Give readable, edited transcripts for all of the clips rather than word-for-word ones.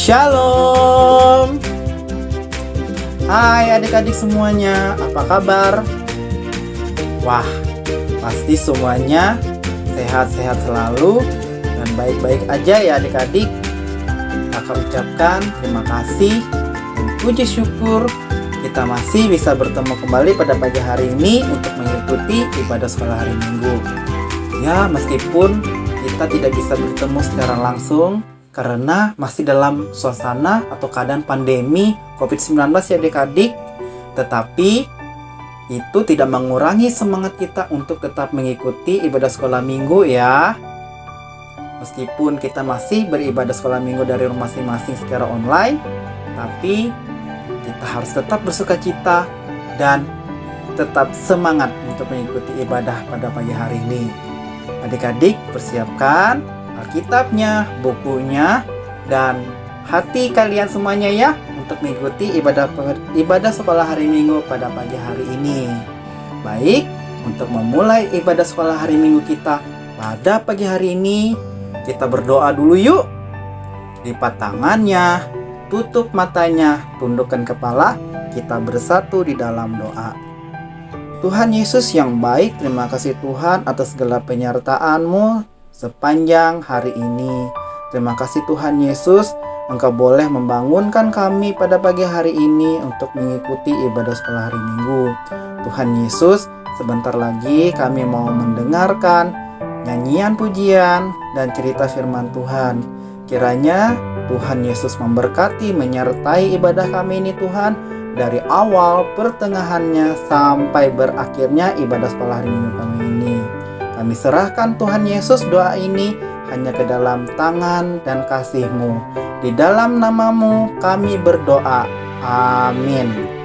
Shalom. Hai adik-adik semuanya, apa kabar? Wah, pasti semuanya sehat-sehat selalu dan baik-baik aja ya adik-adik. Kakak ucapkan terima kasih dan puji syukur kita masih bisa bertemu kembali pada pagi hari ini untuk mengikuti ibadah sekolah hari Minggu. Ya, meskipun kita tidak bisa bertemu secara langsung karena masih dalam suasana atau keadaan pandemi COVID-19 ya adik-adik, tetapi itu tidak mengurangi semangat kita untuk tetap mengikuti ibadah sekolah minggu ya. Meskipun kita masih beribadah sekolah minggu dari rumah masing-masing secara online, tapi kita harus tetap bersuka cita dan tetap semangat untuk mengikuti ibadah pada pagi hari ini. Adik-adik persiapkan Alkitabnya, bukunya, dan hati kalian semuanya ya untuk mengikuti ibadah sekolah hari Minggu pada pagi hari ini. Baik, untuk memulai ibadah sekolah hari Minggu kita pada pagi hari ini, kita berdoa dulu yuk. Lipat tangannya, tutup matanya, tundukkan kepala, kita bersatu di dalam doa. Tuhan Yesus yang baik, terima kasih Tuhan atas segala penyertaan-Mu sepanjang hari ini. Terima kasih Tuhan Yesus, Engkau boleh membangunkan kami pada pagi hari ini untuk mengikuti ibadah sekolah hari Minggu. Tuhan Yesus, sebentar lagi kami mau mendengarkan nyanyian pujian dan cerita firman Tuhan. Kiranya Tuhan Yesus memberkati menyertai ibadah kami ini Tuhan, dari awal pertengahannya sampai berakhirnya ibadah sekolah hari Minggu kami ini. Kami serahkan Tuhan Yesus doa ini hanya ke dalam tangan dan kasih-Mu. Di dalam nama-Mu kami berdoa. Amin.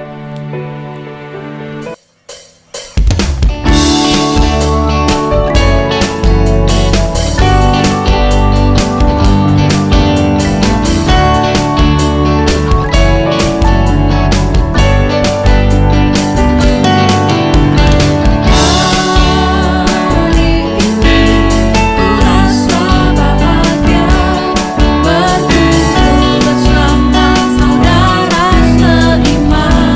Bersama saudara seiman.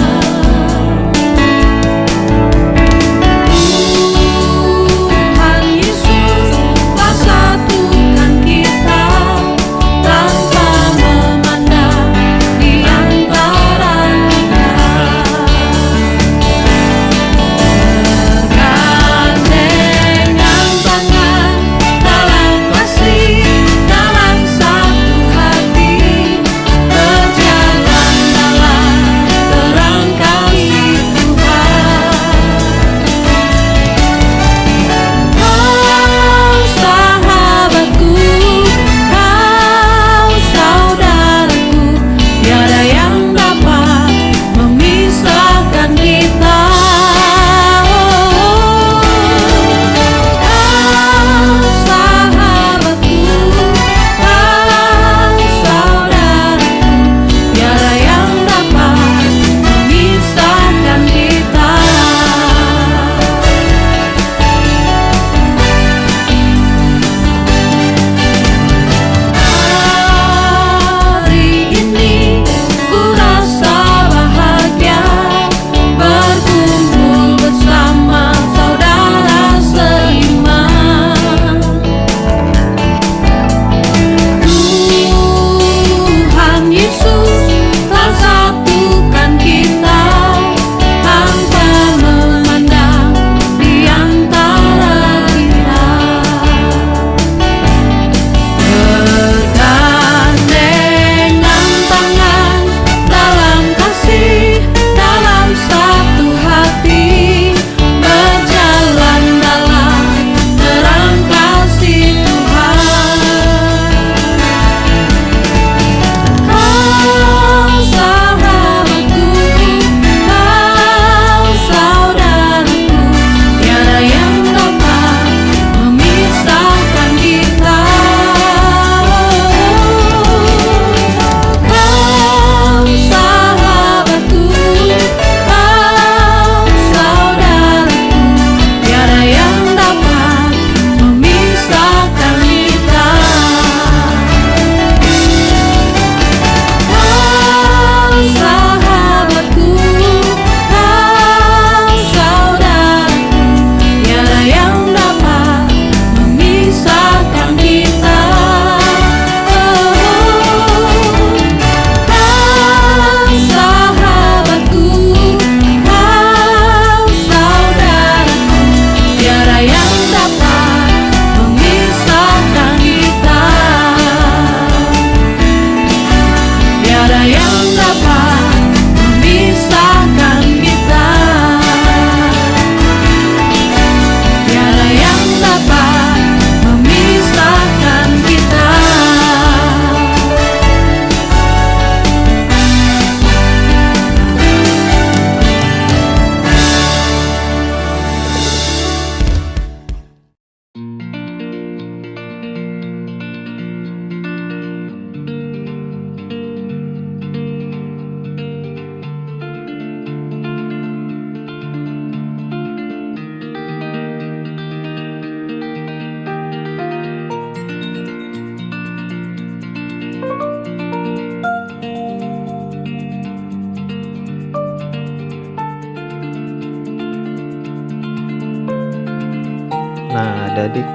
adik-adik,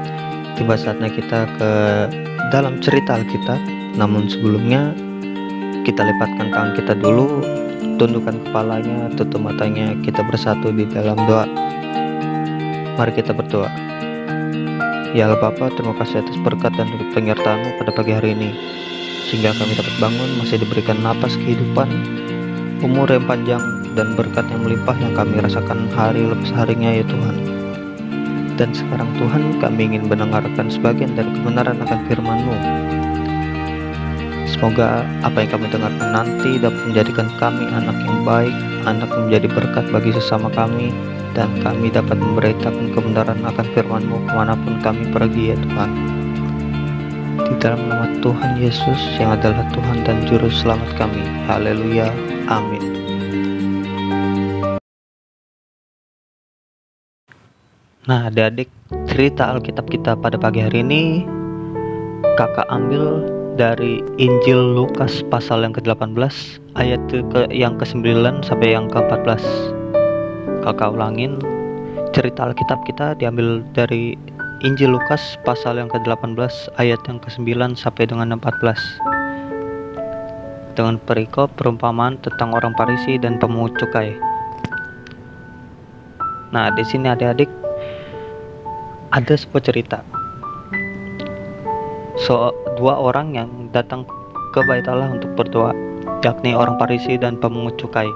tiba saatnya kita ke dalam cerita Alkitab. Namun sebelumnya kita lipatkan tangan kita dulu, tundukkan kepalanya, tutup matanya, kita bersatu di dalam doa. Mari kita berdoa. Ya Allah Bapa, terima kasih atas berkat dan penyertaan-Mu pada pagi hari ini, sehingga kami dapat bangun, masih diberikan napas kehidupan, umur yang panjang, dan berkat yang melimpah yang kami rasakan hari lepas harinya ya Tuhan. Dan sekarang Tuhan, kami ingin mendengarkan sebagian dari kebenaran akan firman-Mu. Semoga apa yang kami dengarkan nanti dapat menjadikan kami anak yang baik, anak yang menjadi berkat bagi sesama kami, dan kami dapat memberitakan kebenaran akan firman-Mu kemanapun kami pergi ya Tuhan. Di dalam nama Tuhan Yesus yang adalah Tuhan dan Juru Selamat kami. Haleluya. Amin. Nah adik-adik, cerita Alkitab kita pada pagi hari ini kakak ambil dari Injil Lukas pasal yang ke-18 ayat yang ke-9 sampai yang ke-14. Kakak ulangin, cerita Alkitab kita diambil dari Injil Lukas pasal yang ke-18 ayat yang ke-9 sampai dengan 14. Dengan perikop perumpamaan tentang orang Farisi dan pemungut cukai. Nah, di sini adik-adik ada sebuah cerita. Dua orang yang datang ke Bait Allah untuk berdoa, yakni orang Farisi dan pemungut cukai.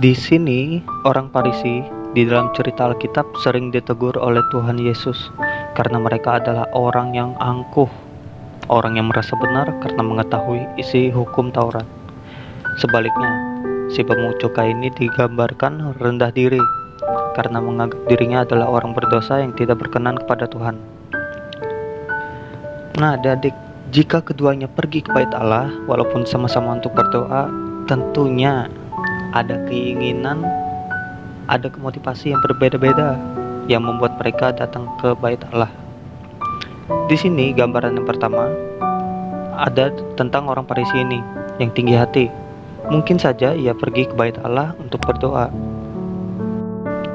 Di sini orang Farisi di dalam cerita Alkitab sering ditegur oleh Tuhan Yesus karena mereka adalah orang yang angkuh, orang yang merasa benar karena mengetahui isi hukum Taurat. Sebaliknya, si pemungut cukai ini digambarkan rendah diri karena menganggap dirinya adalah orang berdosa yang tidak berkenan kepada Tuhan. Nah adik-adik, jika keduanya pergi ke Bait Allah walaupun sama-sama untuk berdoa, tentunya ada keinginan, ada motivasi yang berbeda-beda yang membuat mereka datang ke Bait Allah. Di sini gambaran yang pertama ada tentang orang Farisi ini yang tinggi hati. Mungkin saja ia pergi ke Bait Allah untuk berdoa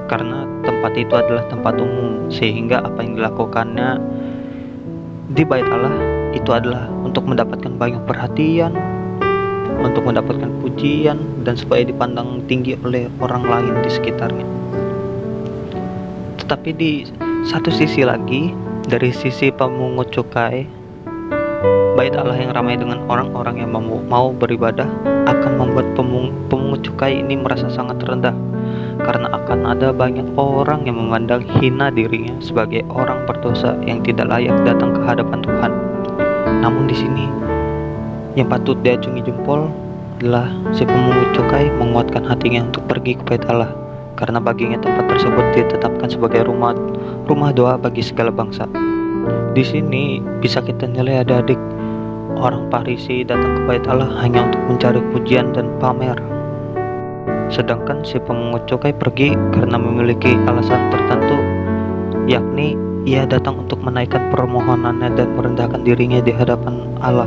karena tempat itu adalah tempat umum, sehingga apa yang dilakukannya di Bait Allah itu adalah untuk mendapatkan banyak perhatian, untuk mendapatkan pujian, dan supaya dipandang tinggi oleh orang lain di sekitarnya. Tetapi di satu sisi lagi, dari sisi pemungut cukai, Bait Allah yang ramai dengan orang-orang yang mau beribadah akan membuat pemungut cukai ini merasa sangat rendah, karena akan ada banyak orang yang memandang hina dirinya sebagai orang berdosa yang tidak layak datang ke hadapan Tuhan. Namun di sini yang patut diacungi jempol adalah si pemungut cukai menguatkan hatinya untuk pergi ke Bait Allah, karena baginya tempat tersebut ditetapkan sebagai rumah doa bagi segala bangsa. Di sini bisa kita nilai adik-adik, orang Farisi datang ke Bait Allah hanya untuk mencari pujian dan pamer. Sedangkan si pemungut cukai pergi karena memiliki alasan tertentu, yakni ia datang untuk menaikkan permohonannya dan merendahkan dirinya di hadapan Allah.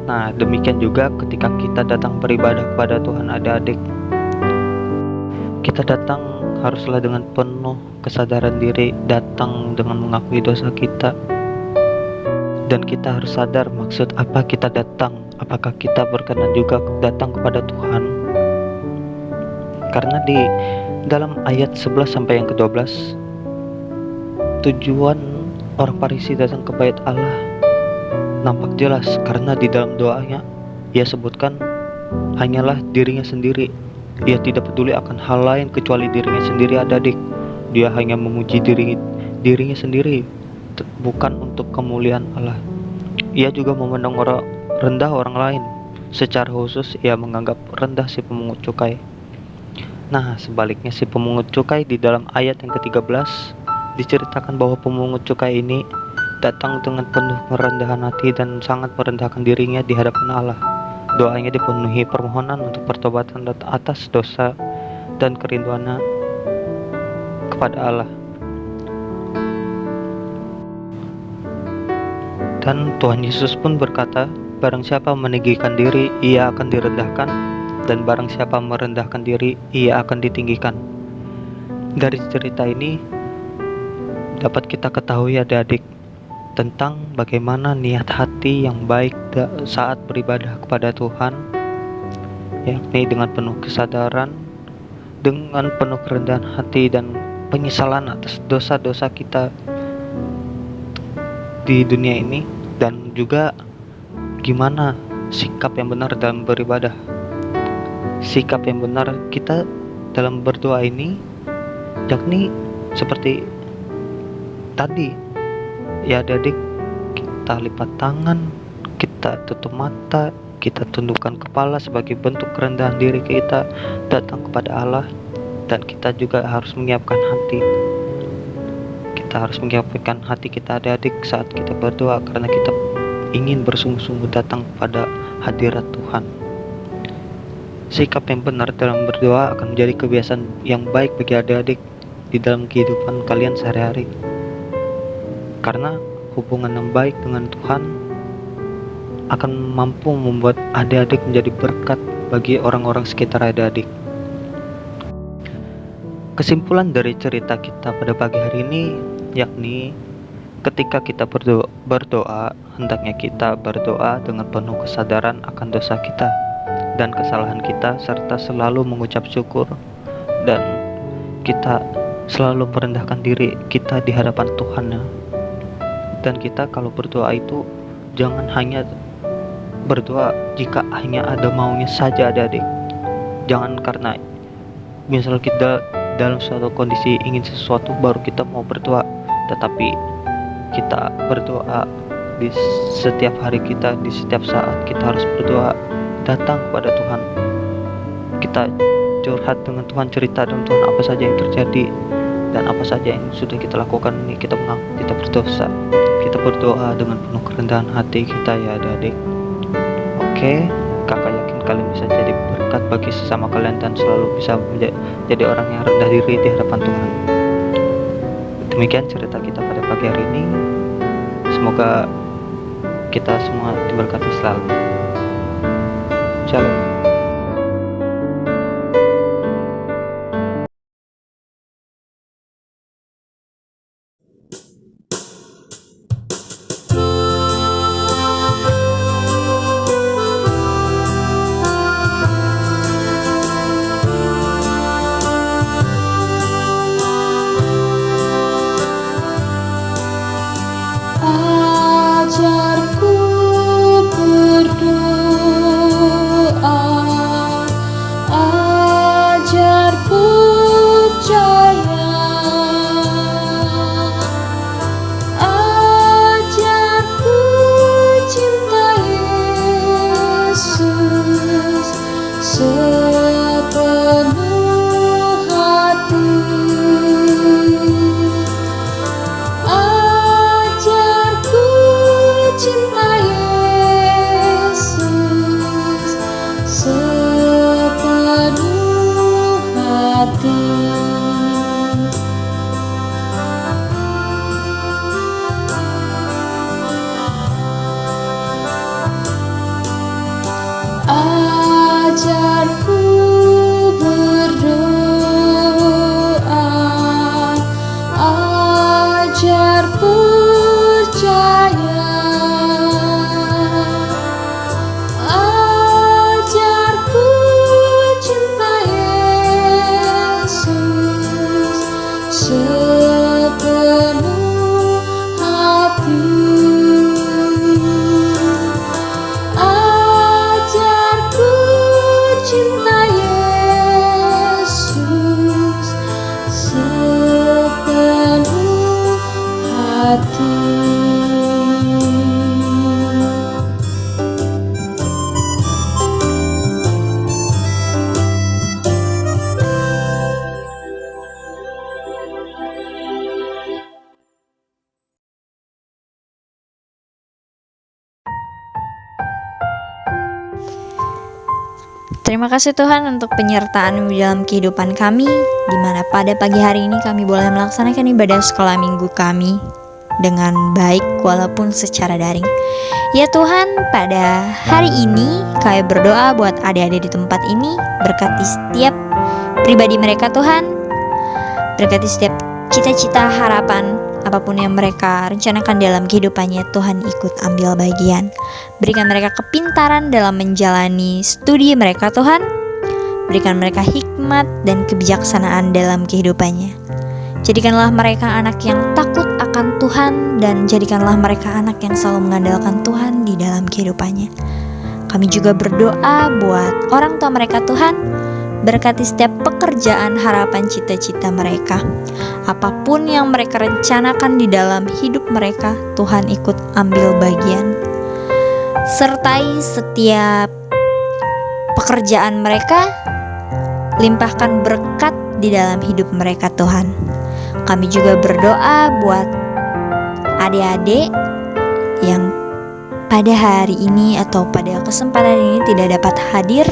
Nah, demikian juga ketika kita datang beribadah kepada Tuhan adik-adik. Kita datang haruslah dengan penuh kesadaran diri, datang dengan mengakui dosa kita. Dan kita harus sadar maksud apa kita datang, apakah kita berkenan juga datang kepada Tuhan. Karena di dalam ayat 11 sampai yang ke-12, tujuan orang Farisi datang ke Bait Allah nampak jelas, karena di dalam doanya ia sebutkan hanyalah dirinya sendiri. Ia tidak peduli akan hal lain kecuali dirinya sendiri adik. Dia hanya memuji dirinya sendiri, bukan untuk kemuliaan Allah. Ia juga memandang rendah orang lain. Secara khusus ia menganggap rendah si pemungut cukai. Nah, sebaliknya si pemungut cukai di dalam ayat yang ke-13 diceritakan bahwa pemungut cukai ini datang dengan penuh kerendahan hati dan sangat merendahkan dirinya di hadapan Allah. Doanya dipenuhi permohonan untuk pertobatan atas dosa dan kerinduannya kepada Allah. Dan Tuhan Yesus pun berkata, barang siapa meninggikan diri, ia akan direndahkan, dan barang siapa merendahkan diri, ia akan ditinggikan. Dari cerita ini dapat kita ketahui adik-adik tentang bagaimana niat hati yang baik saat beribadah kepada Tuhan, yakni dengan penuh kesadaran, dengan penuh kerendahan hati dan penyesalan atas dosa-dosa kita di dunia ini, dan juga gimana sikap yang benar dalam beribadah. Sikap yang benar kita dalam berdoa ini yakni seperti tadi ya adik-adik, kita lipat tangan, kita tutup mata, kita tundukkan kepala sebagai bentuk kerendahan diri kita datang kepada Allah. Dan kita juga harus menyiapkan hati. Kita harus menyiapkan hati kita adik-adik saat kita berdoa, karena kita ingin bersungguh-sungguh datang pada hadirat Tuhan. Sikap yang benar dalam berdoa akan menjadi kebiasaan yang baik bagi adik-adik di dalam kehidupan kalian sehari-hari. Karena hubungan yang baik dengan Tuhan akan mampu membuat adik-adik menjadi berkat bagi orang-orang sekitar adik-adik. Kesimpulan dari cerita kita pada pagi hari ini yakni ketika kita berdoa, hendaknya kita berdoa dengan penuh kesadaran akan dosa kita dan kesalahan kita, serta selalu mengucap syukur, dan kita selalu merendahkan diri kita di hadapan Tuhan. Dan kita kalau berdoa itu jangan hanya berdoa jika hanya ada maunya saja adik-adik. Jangan karena misal kita dalam suatu kondisi ingin sesuatu baru kita mau berdoa, tetapi kita berdoa di setiap hari kita, di setiap saat kita harus berdoa, datang kepada Tuhan. Kita curhat dengan Tuhan, cerita dengan Tuhan apa saja yang terjadi dan apa saja yang sudah kita lakukan ini. Kita mengaku kita berdosa, kita berdoa dengan penuh kerendahan hati kita ya adik-adik. Oke, kakak yakin kalian bisa jadi berkat bagi sesama kalian dan selalu bisa menjadi orang yang rendah diri di hadapan Tuhan. Demikian cerita kita pada pagi hari ini. Semoga kita semua diberkati selalu. Shalom. Ajarku berdoa, ajar percaya, ajarku cinta Yesus sepenuh hati. Ajarku cinta Yesus sepenuh hati. Ajarku berdoa, ajar percaya, ajarku cinta Yesus sepenuh hati. Ajarku cinta Yesus sepenuh hati. Terima kasih Tuhan untuk penyertaan di dalam kehidupan kami, di mana pada pagi hari ini kami boleh melaksanakan ibadah sekolah minggu kami dengan baik walaupun secara daring. Ya Tuhan, pada hari ini kami berdoa buat adik-adik di tempat ini, berkati setiap pribadi mereka Tuhan. Berkati setiap cita-cita, harapan, apapun yang mereka rencanakan dalam kehidupannya, Tuhan ikut ambil bagian. Berikan mereka kepintaran dalam menjalani studi mereka, Tuhan. Berikan mereka hikmat dan kebijaksanaan dalam kehidupannya. Jadikanlah mereka anak yang takut akan Tuhan, dan jadikanlah mereka anak yang selalu mengandalkan Tuhan di dalam kehidupannya. Kami juga berdoa buat orang tua mereka, Tuhan. Berkati setiap pekerjaan, harapan, cita-cita mereka. Apapun yang mereka rencanakan di dalam hidup mereka, Tuhan ikut ambil bagian. Sertai setiap pekerjaan mereka, limpahkan berkat di dalam hidup mereka, Tuhan. Kami juga berdoa buat adik-adik yang pada hari ini atau pada kesempatan ini tidak dapat hadir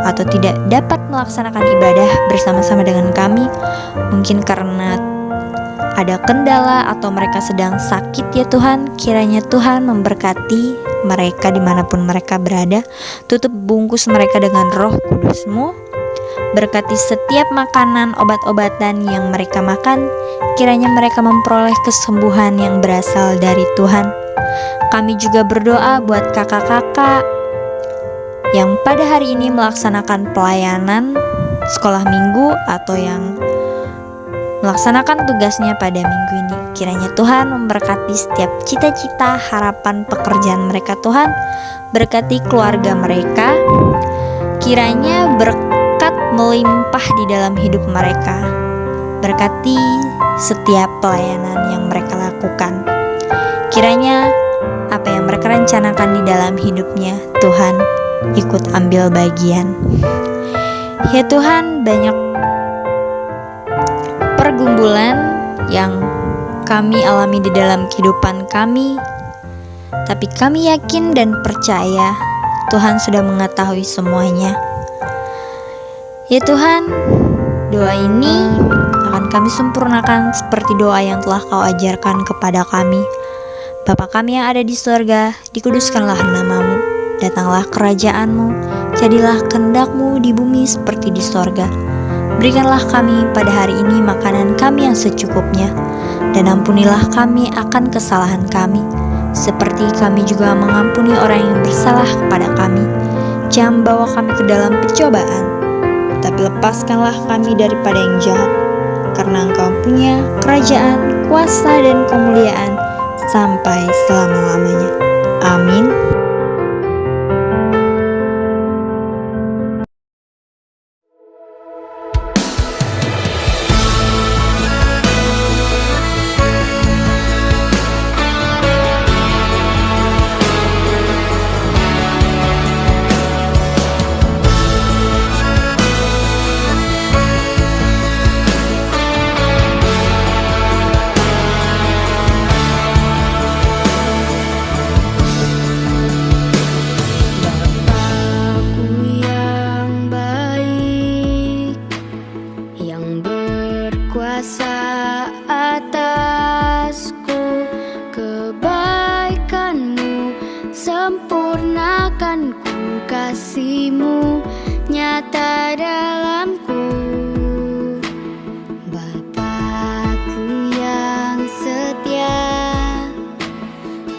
atau tidak dapat melaksanakan ibadah bersama-sama dengan kami, mungkin karena ada kendala atau mereka sedang sakit ya Tuhan. Kiranya Tuhan memberkati mereka dimanapun mereka berada. Tutup bungkus mereka dengan Roh Kudus-Mu. Berkati setiap makanan, obat-obatan yang mereka makan. Kiranya mereka memperoleh kesembuhan yang berasal dari Tuhan. Kami juga berdoa buat kakak-kakak yang pada hari ini melaksanakan pelayanan sekolah minggu atau yang melaksanakan tugasnya pada minggu ini. Kiranya Tuhan memberkati setiap cita-cita, harapan, pekerjaan mereka, Tuhan. Berkati keluarga mereka. Kiranya berkat melimpah di dalam hidup mereka. Berkati setiap pelayanan yang mereka lakukan. Kiranya apa yang mereka rencanakan di dalam hidupnya, Tuhan ikut ambil bagian. Ya Tuhan, banyak pergumulan yang kami alami di dalam kehidupan kami, tapi kami yakin dan percaya Tuhan sudah mengetahui semuanya. Ya Tuhan, doa ini akan kami sempurnakan seperti doa yang telah Kau ajarkan kepada kami. Bapa kami yang ada di surga, dikuduskanlah nama-Mu, datanglah kerajaan-Mu, jadilah kehendak-Mu di bumi seperti di surga. Berikanlah kami pada hari ini makanan kami yang secukupnya, dan ampunilah kami akan kesalahan kami, seperti kami juga mengampuni orang yang bersalah kepada kami. Jangan bawa kami ke dalam pencobaan, tapi lepaskanlah kami daripada yang jahat, karena Engkau punya kerajaan, kuasa, dan kemuliaan sampai selama-lamanya. Amin. Sempurnakan ku kasih-Mu nyata dalamku. Bapakku yang setia,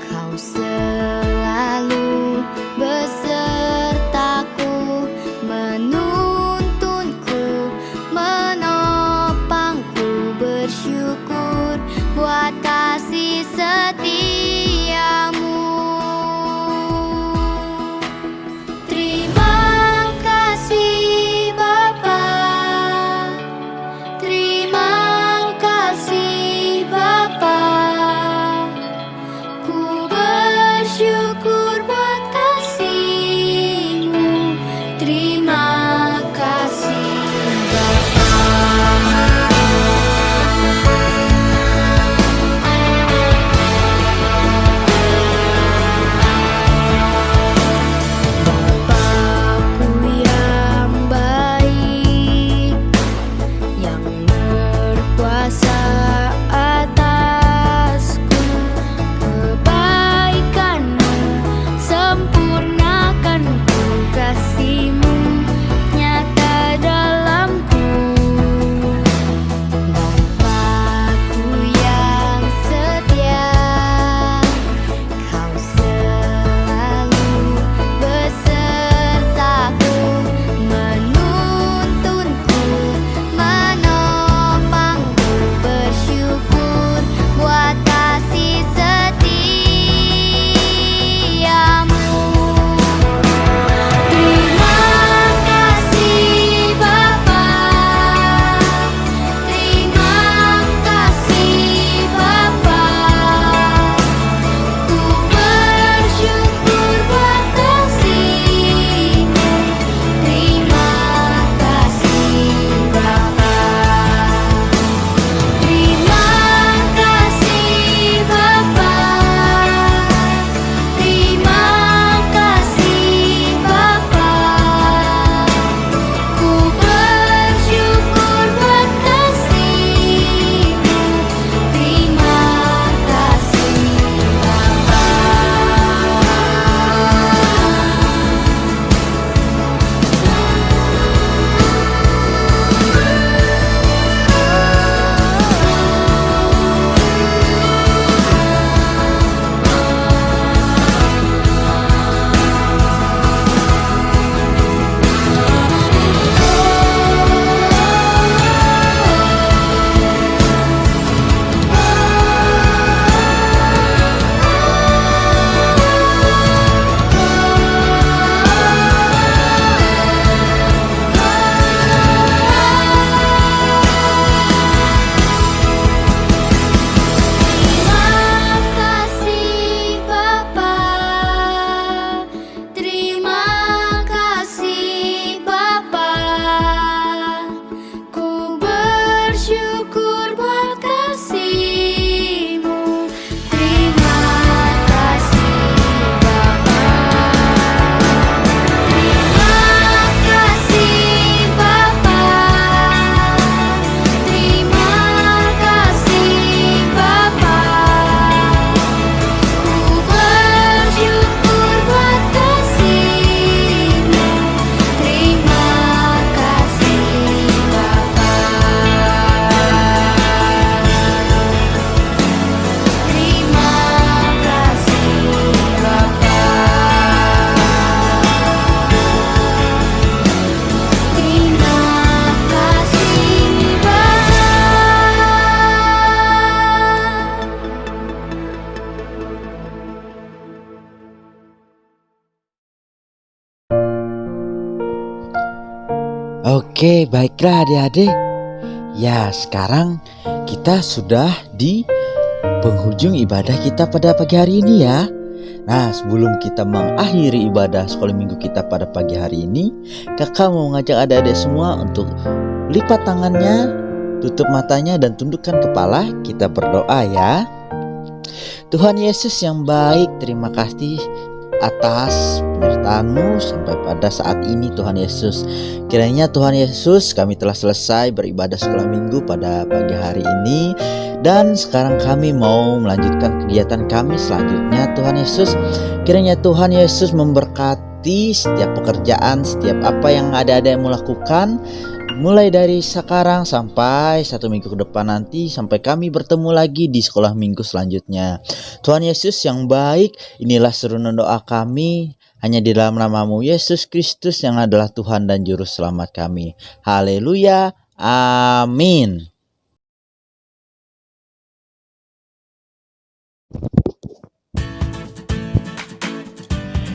Kau selalu besertaku, menuntunku, menopangku. Bersyukur buat kasih setia-Mu. Oke, baiklah adik-adik. Ya, sekarang kita sudah di penghujung ibadah kita pada pagi hari ini ya. Nah, sebelum kita mengakhiri ibadah sekolah minggu kita pada pagi hari ini, kakak mau mengajak adik-adik semua untuk lipat tangannya, tutup matanya dan tundukkan kepala. Kita berdoa ya. Tuhan Yesus yang baik, terima kasih atas penyertaan-Mu sampai pada saat ini Tuhan Yesus. Kiranya Tuhan Yesus, kami telah selesai beribadah sekolah minggu pada pagi hari ini, dan sekarang kami mau melanjutkan kegiatan kami selanjutnya. Tuhan Yesus, kiranya Tuhan Yesus memberkati setiap pekerjaan, setiap apa yang ada yang mau lakukan, mulai dari sekarang sampai 1 minggu ke depan nanti, sampai kami bertemu lagi di sekolah minggu selanjutnya. Tuhan Yesus yang baik, inilah seruan doa kami hanya di dalam nama-Mu Yesus Kristus yang adalah Tuhan dan Juru Selamat kami. Haleluya, amin.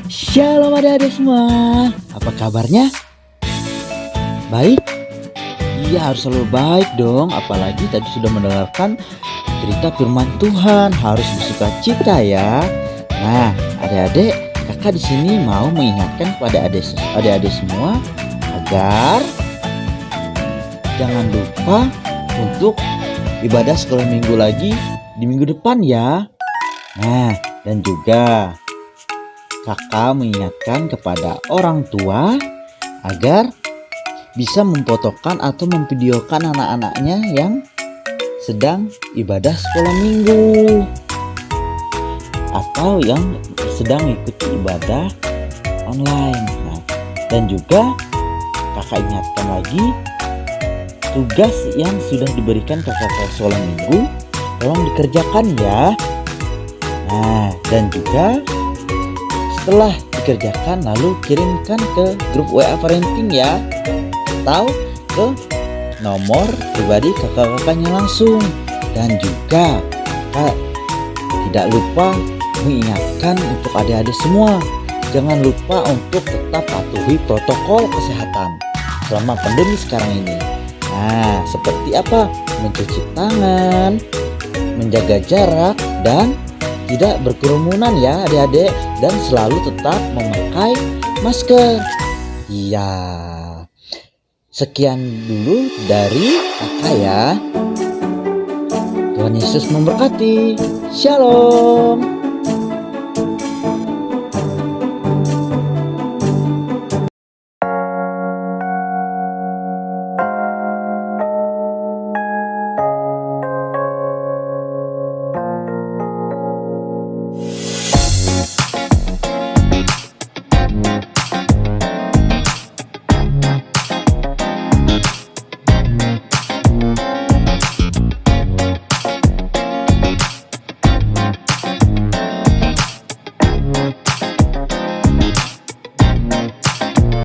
Shalom adik-adik semua, apa kabarnya? Baik? Iya, harus selalu baik dong. Apalagi tadi sudah mendengarkan cerita firman Tuhan, harus bersuka cita ya. Nah, adik-adik, kakak di sini mau mengingatkan kepada adik-adik semua agar jangan lupa untuk ibadah sekolah minggu lagi di minggu depan ya. Nah, dan juga kakak mengingatkan kepada orang tua agar bisa memfotokan atau memvideokan anak-anaknya yang sedang ibadah sekolah minggu atau yang sedang mengikuti ibadah online. Nah, dan juga kakak ingatkan lagi tugas yang sudah diberikan kakak sekolah minggu, tolong dikerjakan ya. Nah, dan juga setelah dikerjakan lalu kirimkan ke grup WA parenting ya, atau ke nomor pribadi kakak-kakaknya langsung. Dan juga kakak tidak lupa mengingatkan untuk adik-adik semua, jangan lupa untuk tetap patuhi protokol kesehatan selama pandemi sekarang ini. Nah, seperti apa? Mencuci tangan, menjaga jarak, dan tidak berkerumunan ya adik-adik, dan selalu tetap memakai masker. Iya. Sekian dulu dari kakak ya. Tuhan Yesus memberkati. Shalom.